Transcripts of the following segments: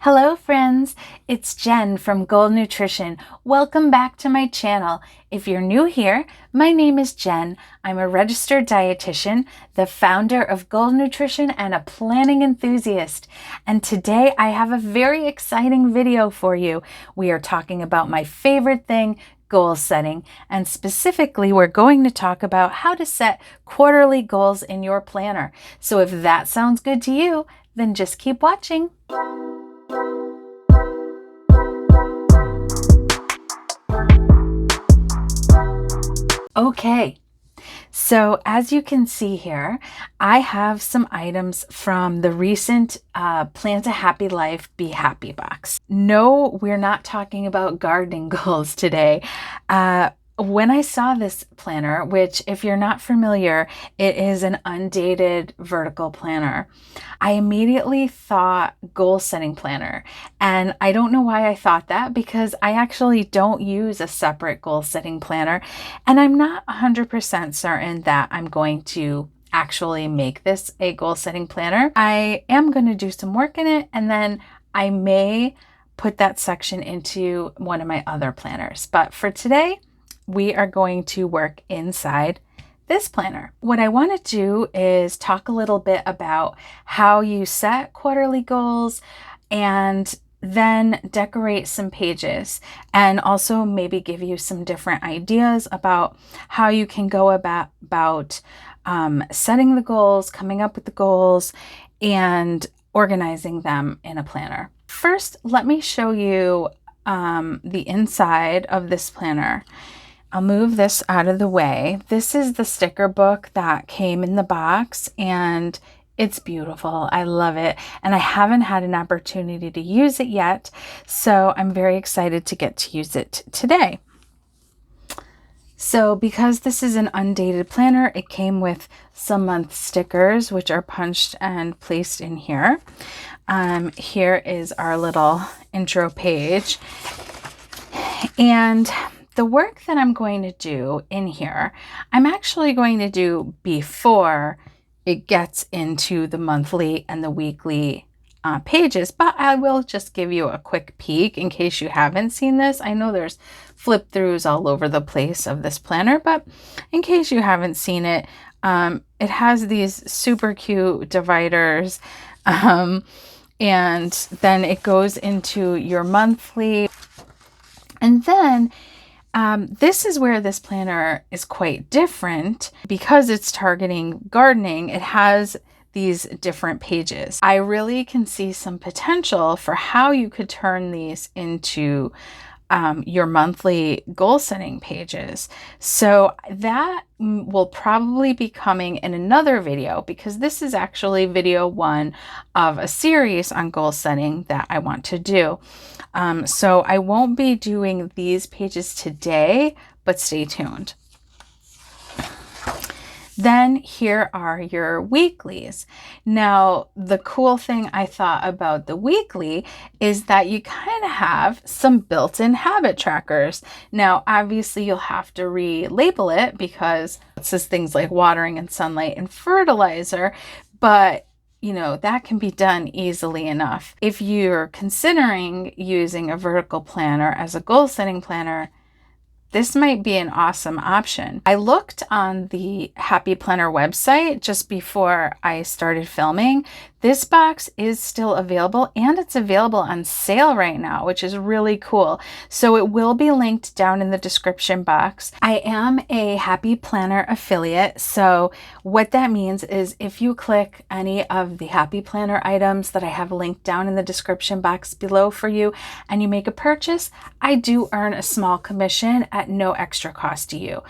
Hello friends, it's Jen from Goal Nutrition. Welcome back to my channel. If you're new here, my name is Jen. I'm a registered dietitian, the founder of Goal Nutrition, and a planning enthusiast. And today I have a very exciting video for you. We are talking about my favorite thing, goal setting, and specifically we're going to talk about how to set quarterly goals in your planner. So if that sounds good to you, then just keep watching. Okay, so as you can see here, I have some items from the recent Plan to Happy Life, Be Happy box. No, we're not talking about gardening goals today. When I saw this planner, which if you're not familiar, it is an undated vertical planner, I immediately thought goal setting planner. And I don't know why I thought that, because I actually don't use a separate goal setting planner. And I'm not 100% certain that I'm going to actually make this a goal setting planner. I am going to do some work in it, and then I may put that section into one of my other planners. But for today, we are going to work inside this planner. What I want to do is talk a little bit about how you set quarterly goals and then decorate some pages, and also maybe give you some different ideas about how you can go about setting the goals, coming up with the goals, and organizing them in a planner. First, let me show you the inside of this planner. I'll move this out of the way. This is the sticker book that came in the box, and it's beautiful. I love it. And I haven't had an opportunity to use it yet, so I'm very excited to get to use it today. So because this is an undated planner, it came with some month stickers, which are punched and placed in here. Here is our little intro page. And the work that I'm going to do in here, I'm actually going to do before it gets into the monthly and the weekly pages, but I will just give you a quick peek in case you haven't seen this. I know there's flip throughs all over the place of this planner, but in case you haven't seen it, it has these super cute dividers, and then it goes into your monthly, and then this is where this planner is quite different because it's targeting gardening. It has these different pages. I really can see some potential for how you could turn these into your monthly goal setting pages. So that will probably be coming in another video, because this is actually video 1 of a series on goal setting that I want to do. So I won't be doing these pages today, but stay tuned. Then here are your weeklies. Now, the cool thing I thought about the weekly is that you kind of have some built-in habit trackers. Now, obviously you'll have to relabel it because it says things like watering and sunlight and fertilizer, but you know, that can be done easily enough. If you're considering using a vertical planner as a goal setting planner, this might be an awesome option. I looked on the Happy Planner website just before I started filming. This box is still available, and it's available on sale right now, which is really cool. So it will be linked down in the description box. I am a Happy Planner affiliate. So what that means is if you click any of the Happy Planner items that I have linked down in the description box below for you, and you make a purchase, I do earn a small commission at no extra cost to you.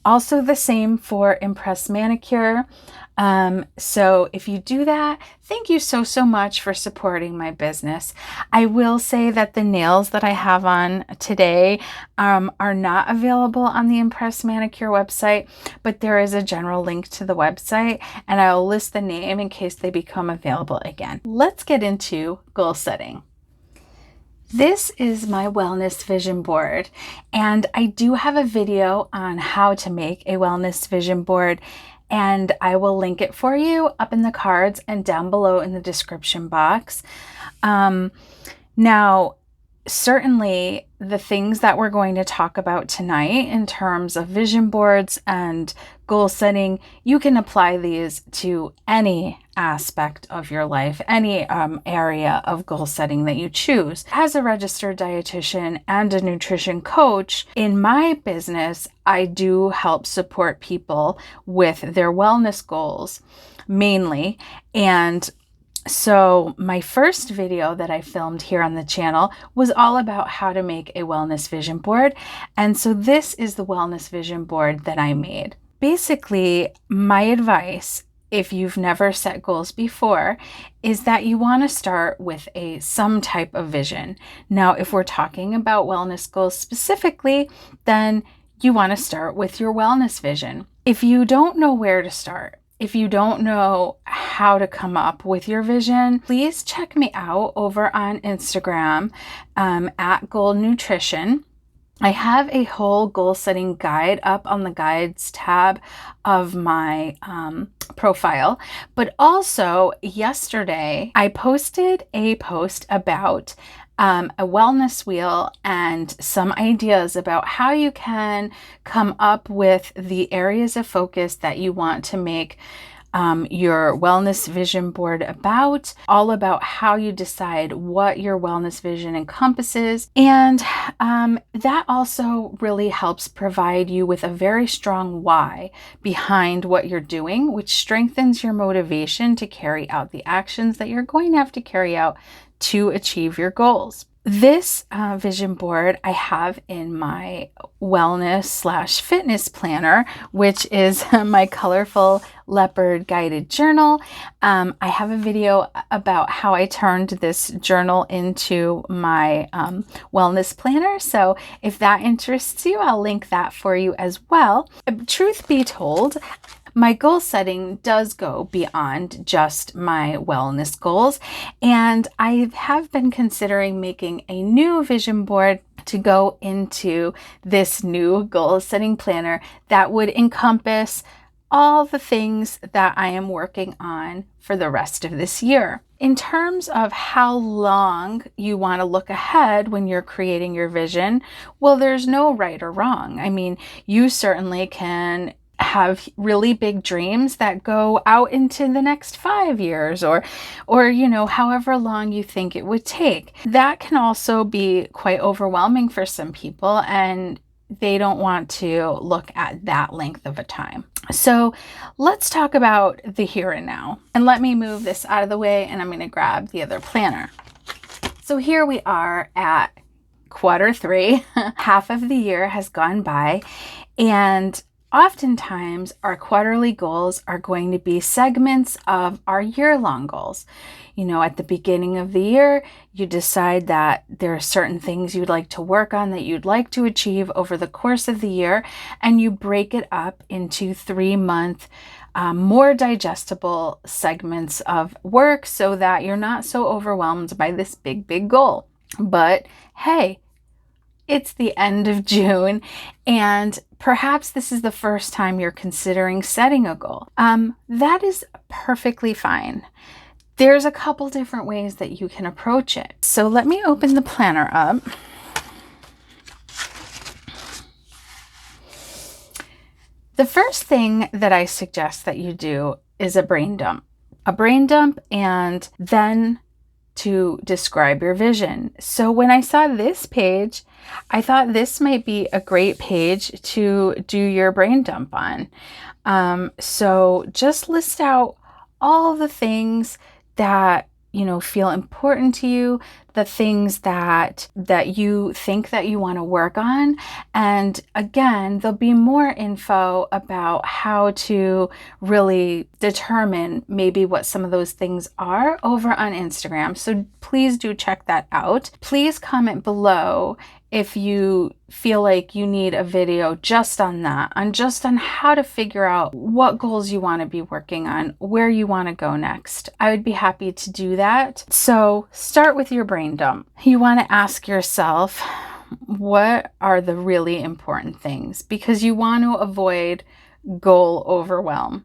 Also the same for Impress Manicure. So if you do that, thank you so much for supporting my business. I will say that the nails that I have on today are not available on the Impress Manicure website, but there is a general link to the website, and I'll list the name in case they become available again. Let's get into goal setting. This is my wellness vision board, and I do have a video on how to make a wellness vision board, and I will link it for you up in the cards and down below in the description box. Now, certainly the things that we're going to talk about tonight in terms of vision boards and goal setting, you can apply these to any aspect of your life, any area of goal setting that you choose. As a registered dietitian and a nutrition coach, in my business, I do help support people with their wellness goals mainly. And so my first video that I filmed here on the channel was all about how to make a wellness vision board. And so this is the wellness vision board that I made. Basically, my advice, if you've never set goals before, is that you want to start with some type of vision. Now, if we're talking about wellness goals specifically, then you want to start with your wellness vision. If you don't know where to start, if you don't know how to come up with your vision, please check me out over on Instagram at Goal Nutrition. I have a whole goal setting guide up on the guides tab of my profile. But also yesterday, I posted a post about a wellness wheel and some ideas about how you can come up with the areas of focus that you want to make your wellness vision board about, all about how you decide what your wellness vision encompasses. And that also really helps provide you with a very strong why behind what you're doing, which strengthens your motivation to carry out the actions that you're going to have to carry out to achieve your goals. This vision board I have in my wellness/fitness planner, which is my colorful leopard guided journal. I have a video about how I turned this journal into my wellness planner. So if that interests you, I'll link that for you as well. Truth be told, my goal setting does go beyond just my wellness goals, and I have been considering making a new vision board to go into this new goal setting planner that would encompass all the things that I am working on for the rest of this year. In terms of how long you want to look ahead when you're creating your vision, well, there's no right or wrong. I mean, you certainly can have really big dreams that go out into the next 5 years or however long you think it would take. That can also be quite overwhelming for some people, and they don't want to look at that length of a time. So let's talk about the here and now. And let me move this out of the way, and I'm going to grab the other planner. So here we are at Q3. Half of the year has gone by, and oftentimes, our quarterly goals are going to be segments of our year-long goals. At the beginning of the year, you decide that there are certain things you'd like to work on that you'd like to achieve over the course of the year, and you break it up into 3-month, more digestible segments of work so that you're not so overwhelmed by this big, big goal. But hey, it's the end of June, and perhaps this is the first time you're considering setting a goal. That is perfectly fine. There's a couple different ways that you can approach it. So let me open the planner up. The first thing that I suggest that you do is a brain dump. A brain dump, and then to describe your vision. So when I saw this page, I thought this might be a great page to do your brain dump on. So just list out all the things that feel important to you, the things that you think that you want to work on. And again, there'll be more info about how to really determine maybe what some of those things are over on Instagram. So please do check that out. Please comment below if you feel like you need a video just on that, on how to figure out what goals you want to be working on, where you want to go next. I would be happy to do that. So start with your brain dump. You want to ask yourself, what are the really important things? Because you want to avoid goal overwhelm.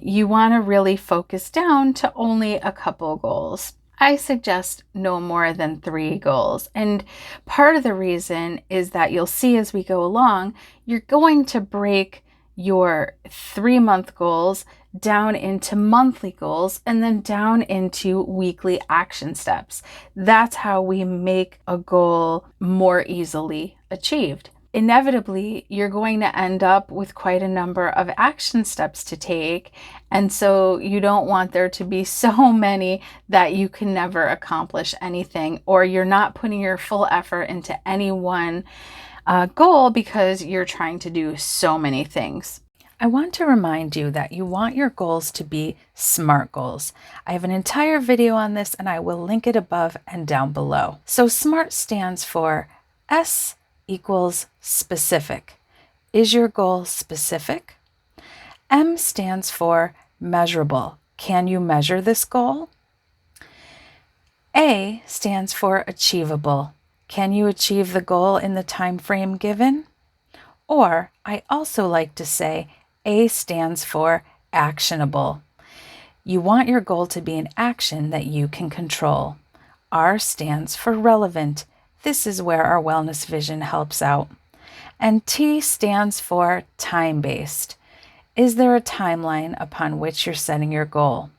You want to really focus down to only a couple goals. I suggest no more than 3 goals. And part of the reason is that you'll see as we go along, you're going to break your 3-month goals down into monthly goals and then down into weekly action steps. That's how we make a goal more easily achieved. Inevitably, you're going to end up with quite a number of action steps to take. And so you don't want there to be so many that you can never accomplish anything, or you're not putting your full effort into any one goal because you're trying to do so many things. I want to remind you that you want your goals to be SMART goals. I have an entire video on this and I will link it above and down below. So SMART stands for S equals specific. Is your goal specific? M stands for measurable. Can you measure this goal? A stands for achievable. Can you achieve the goal in the time frame given? Or I also like to say A stands for actionable. You want your goal to be an action that you can control. R stands for relevant. This is where our wellness vision helps out. And T stands for time-based. Is there a timeline upon which you're setting your goal?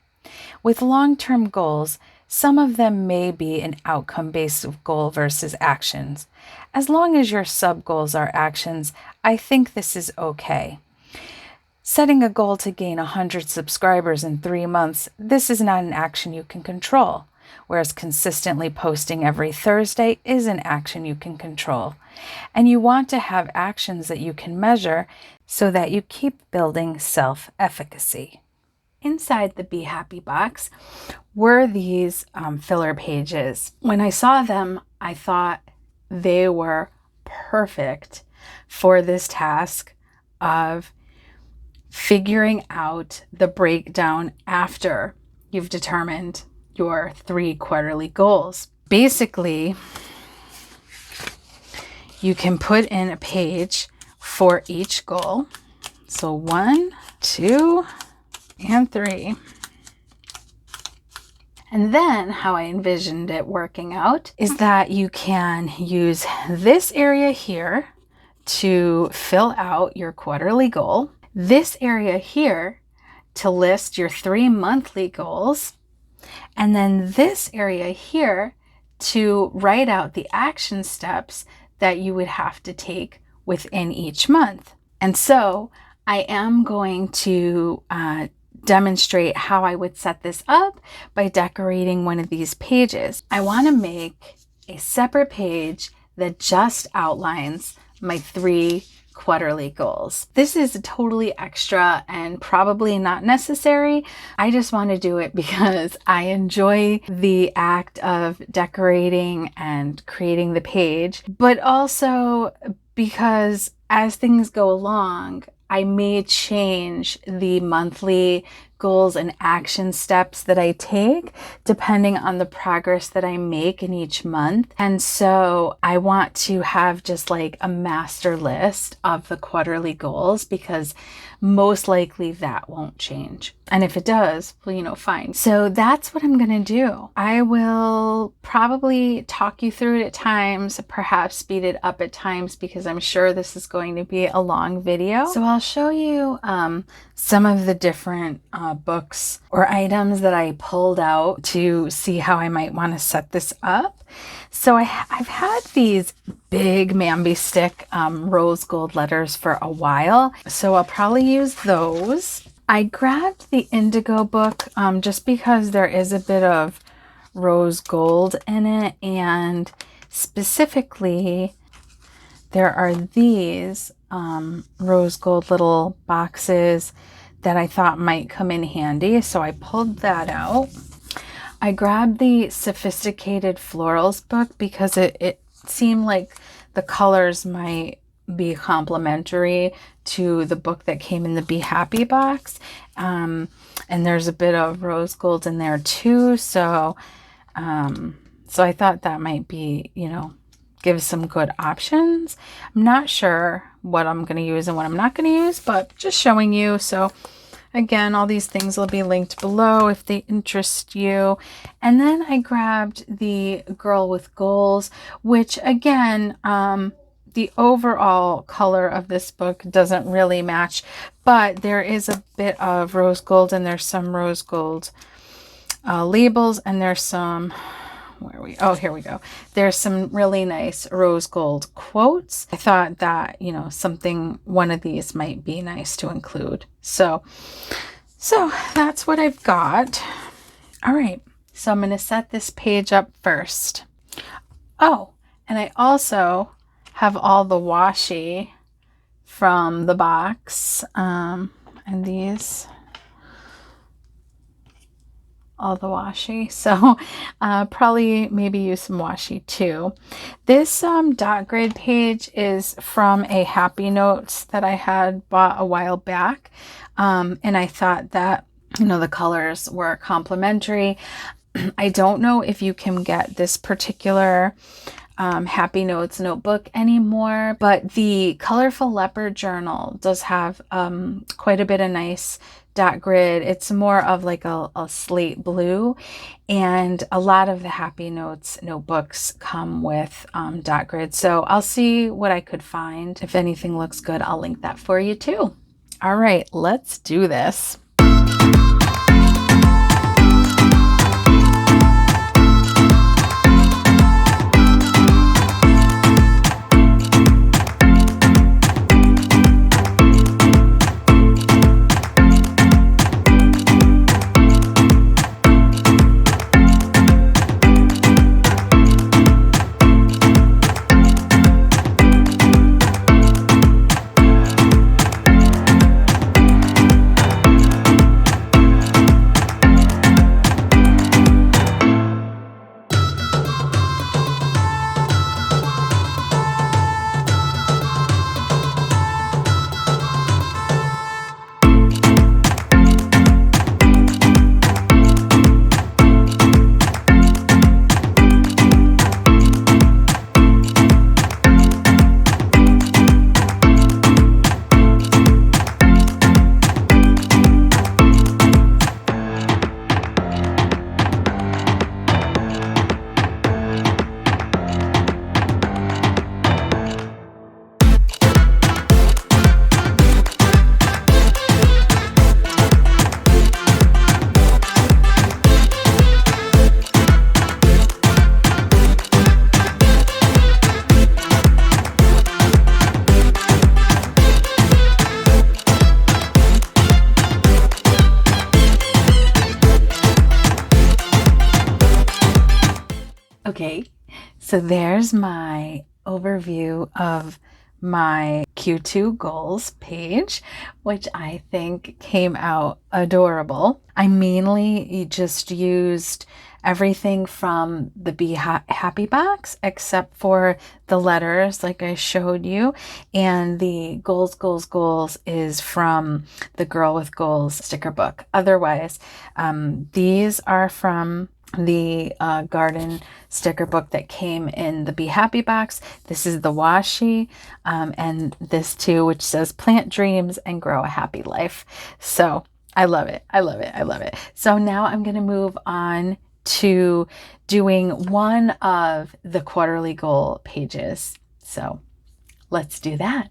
With long-term goals, some of them may be an outcome-based goal versus actions. As long as your sub-goals are actions, I think this is okay. Setting a goal to gain 100 subscribers in 3 months, this is not an action you can control. Whereas consistently posting every Thursday is an action you can control. And you want to have actions that you can measure so that you keep building self-efficacy. Inside the Be Happy box were these filler pages. When I saw them, I thought they were perfect for this task of figuring out the breakdown after you've determined your 3 quarterly goals. Basically, you can put in a page for each goal. So 1, 2, and 3. And then how I envisioned it working out is that you can use this area here to fill out your quarterly goal, this area here to list your 3 monthly goals, and then this area here to write out the action steps that you would have to take within each month. And so I am going to demonstrate how I would set this up by decorating one of these pages. I want to make a separate page that just outlines my 3 quarterly goals. This is totally extra and probably not necessary. I just want to do it because I enjoy the act of decorating and creating the page, but also because as things go along, I may change the monthly goals and action steps that I take depending on the progress that I make in each month. And so I want to have just like a master list of the quarterly goals because most likely that won't change. And if it does, well, fine. So that's what I'm going to do. I will probably talk you through it at times, perhaps speed it up at times because I'm sure this is going to be a long video. So I'll show you some of the different books or items that I pulled out to see how I might want to set this up. So I've had these big Mambi stick rose gold letters for a while, so I'll probably use those. I grabbed the Indigo book just because there is a bit of rose gold in it, and specifically there are these rose gold little boxes that I thought might come in handy, so I pulled that out. I grabbed the Sophisticated Florals book because it seemed like the colors might be complementary to the book that came in the Be Happy box. And there's a bit of rose gold in there too. So I thought that might be, give some good options. I'm not sure what I'm going to use and what I'm not going to use, but just showing you. So Again, all these things will be linked below if they interest you. And then I grabbed the Girl with Goals, which again, the overall color of this book doesn't really match, but there is a bit of rose gold, and there's some rose gold labels, and there's some, here we go. There's some really nice rose gold quotes. I thought that, you know, one of these might be nice to include. So that's what I've got. All right. So I'm going to set this page up first. Oh, and I also have all the washi from the box. And these, all the washi. So probably maybe use some washi too. This dot grid page is from a Happy Notes that I had bought a while back. And I thought that, you know, the colors were complementary. I don't know if you can get this particular Happy Notes notebook anymore, but the Colorful Leopard journal does have quite a bit of nice dot grid. It's more of like a slate blue, and a lot of the Happy Notes notebooks come with dot grid. So I'll see what I could find. If anything looks good, I'll link that for you too. All right, let's do this. Okay, so there's my overview of my Q2 goals page, which I think came out adorable. I mainly just used everything from the Be Happy box, except for the letters like I showed you. And the goals is from the Girl with Goals sticker book. Otherwise, these are from the garden sticker book that came in the Be Happy box. This is the washi, and this too, which says plant dreams and grow a happy life. So I love it. I love it. I love it. So now I'm going to move on to doing one of the quarterly goal pages. So let's do that.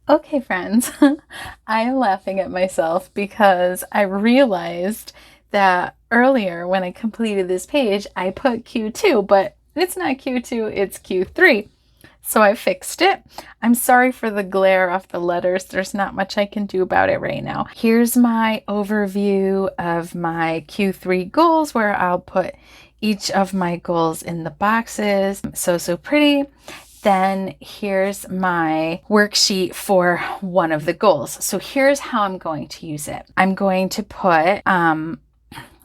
Okay, friends, I am laughing at myself because I realized that earlier when I completed this page, I put Q2, but it's not Q2, it's Q3. So I fixed it. I'm sorry for the glare off the letters. There's not much I can do about it right now. Here's my overview of my Q3 goals where I'll put each of my goals in the boxes. So pretty. Then here's my worksheet for one of the goals. So here's how I'm going to use it. I'm going to put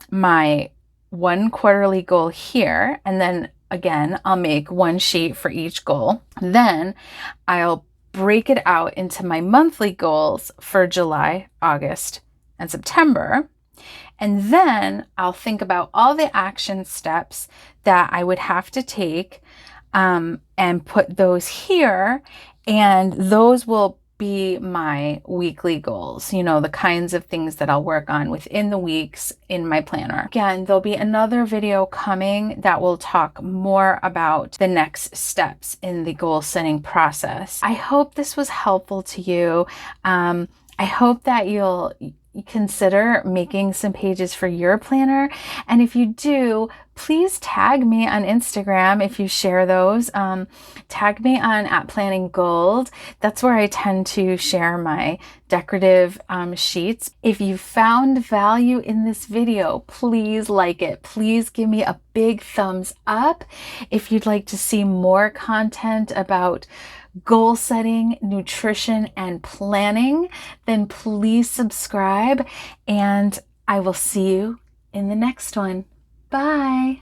my one quarterly goal here, and then again, I'll make one sheet for each goal. Then I'll break it out into my monthly goals for July, August, and September. And then I'll think about all the action steps that I would have to take and put those here. And those will be my weekly goals, you know, the kinds of things that I'll work on within the weeks in my planner. Again, there'll be another video coming that will talk more about the next steps in the goal setting process. I hope this was helpful to you. I hope that you'll consider making some pages for your planner. And if you do, please tag me on Instagram if you share those. Tag me on @planninggold. That's where I tend to share my decorative sheets. If you found value in this video, please like it. Please give me a big thumbs up. If you'd like to see more content about goal setting, nutrition, and planning, then please subscribe, and I will see you in the next one. Bye.